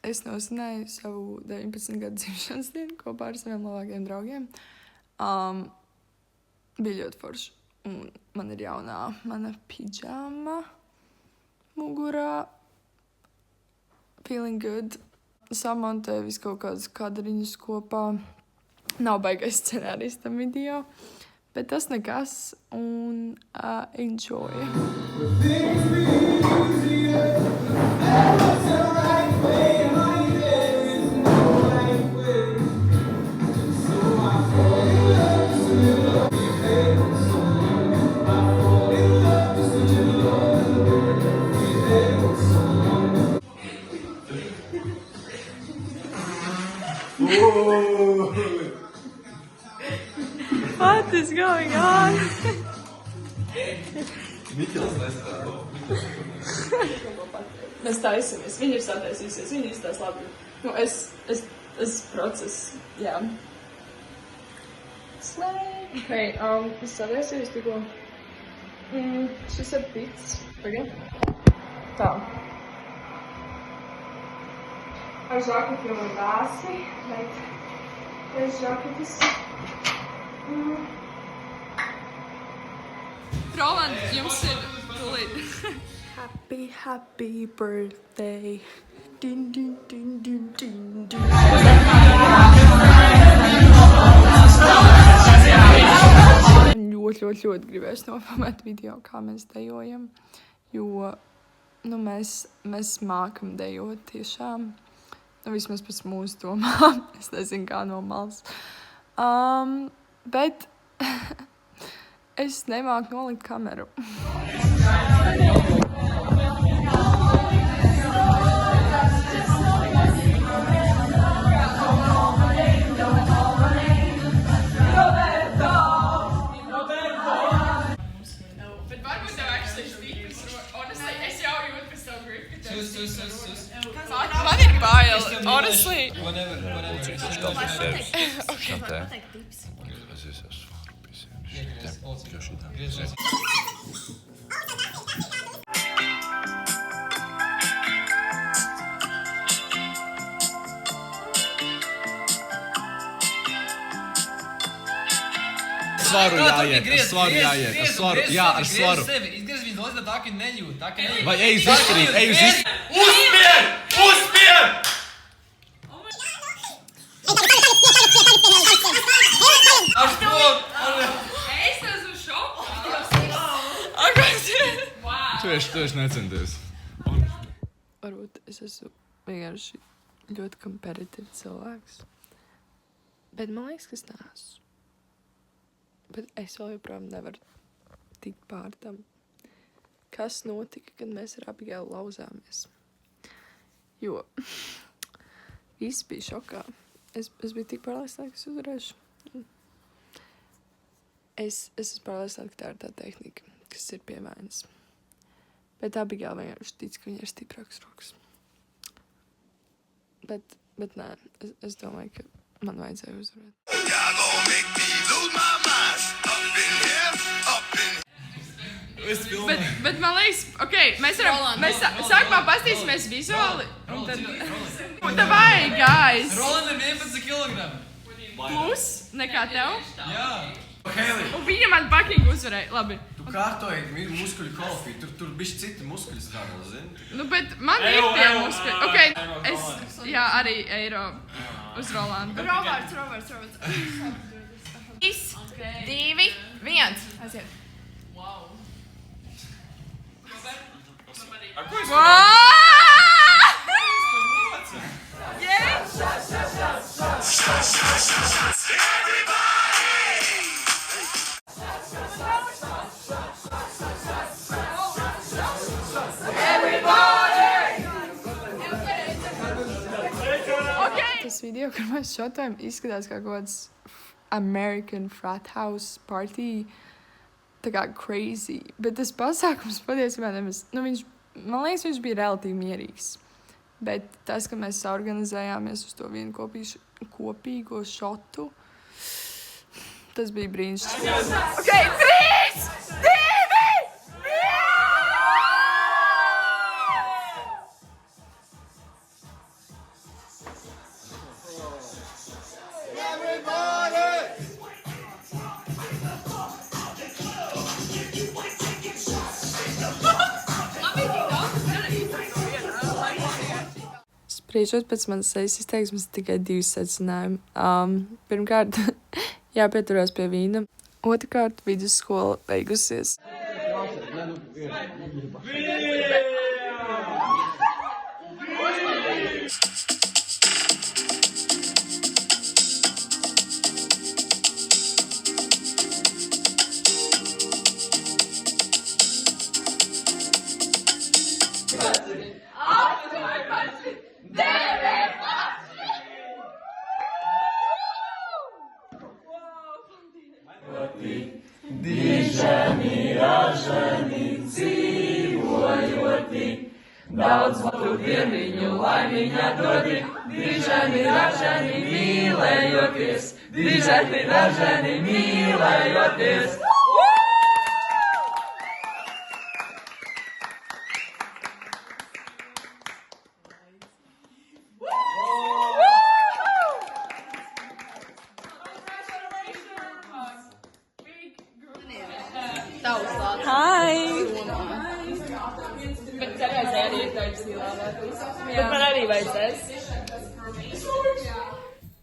es nosvinēju savu 19 gadu dzimšanas dienu kopā ar saviem labākajiem draugiem. Bija ļoti forši. Un man ir jaunā mana pidžama mugurā. Feeling good. Samontēju visu kaut kādus kadriņus kopā. Nav baigais scenārijs tam video. Bet tas nekas. Un enjoy. What is going on? Mēs taisamies. Viņa ir sataisījusies. Viņa izstās labi. Nu, es process. Jā. Slay. Hei, es sataisījos tikko. Šis ir pits. Pagad. Tā. Ar žaketiem un dāsi. Bet žaketis. Roland, jums ir tūlīt. Happy birthday. Din, din, din, din, din, din. Ļoti gribēs nofilmēt video, kā mēs dejojam. Jo, mēs mākam dejot tiešām. Vismaz pēc mūsu domām. Es nezinu, kā no malas. Bet es nemāku nolikt kameru. Man ir bail, honestly. Okay. Svaru jāiet, ar svaru. Jā, ar svaru. Izgriez viņu dozīt, tā ka nejūt. Vai ej uz izskrīt, Uzspien! Es esmu šokā. Tu esi necenties. Varbūt es esmu vienkārši ļoti kompetitīvs cilvēks. Bet man liekas, ka es neesmu. Bet es vēl joprojām nevaru tikt pār tam, kas notika, kad mēs ar Abigailu lauzāmies. Jo visi bija šokā. Es biju tik pārliecināta, ka es uzvarēšu. Es esmu pārliecināta, ka tā ir tā tehnika, kas ir pie vainas. Bet Abigaila vienkārši tic, ka viņa ir stiprāks rokas. Bet nē, es domāju, ka man vajadzēja uzvarēt. Bet man liekas, mēs sākumā pastīsimies vizuāli. Un tā vajag, guys. Roland ir 11 kilogrami. Plus nekā tev. Jā. Un viņa man fucking uzvarēja. Labi. Tu kārtoji muskuļu kolofī, tur bišķi citi muskuļi skādā, zini? Nu, bet man ir tie muskuļi. Jā, arī eiro uz Rolandu. Roberts. 3, 2, 1. Aiziet. Wow. Tas video, kur mēs šotojam, izskatās kā kaut kāds American frat house party. Tā kā crazy. Bet tas pasākums patiesībā nemaz... man liekas, viņš bija relatīvi mierīgs. Bet tas, ka mēs organizējāmies uz to vienu kopīgo šotu, tas bija brīnišķīgi. 3, 2, 1! Spriežot pēc manas sejas izteiksmes tikai 2 secinājumi. Pirmkārt, jāpieturās pie vīna. Otrkārt, vidusskola beigusies.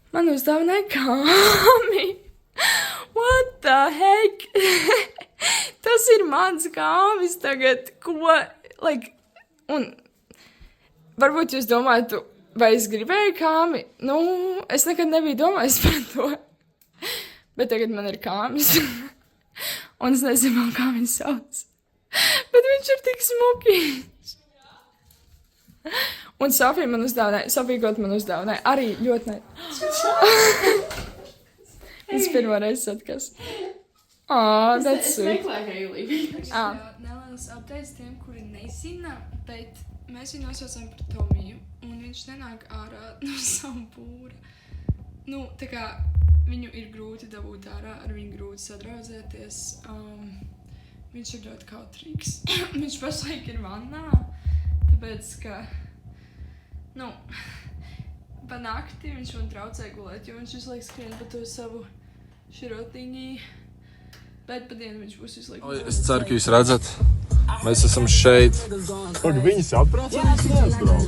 Man uzdāvināja kāmi. What the heck? Tas ir mans kāmis tagad. Ko? Like, un varbūt jūs domājat, vai es gribēju kāmi? Nu, es nekad nebiju domājis par to. Bet tagad man ir kāmis. Un es nezinu, kā viņu sauc. Bet viņš ir tik smukīgs. Un Sofija man uzdāvināja, Sofija Gota man uzdāvināja, arī ļoti Viņš pirmo reizi satkās. That's sweet. Nelielas updates tiem, kuri nezina, bet mēs viņu nosaucam par Tomiju, un viņš nenāk ārā no savu būra. Nu, tā kā viņu ir grūti dabūt ārā, ar viņu grūti sadraudzēties. Viņš ir ļoti kautrīgs. Viņš pašlaik ir vannā, tāpēc, ka pa nakti viņš man traucē gulēt, jo viņš visu laiku skrien pa to savu širotiņī, bet pa dienu viņš būs visu laiku. Es ceru, ka jūs redzat, mēs esam šeit. Viņas atbrauc, viņas neatbrauc.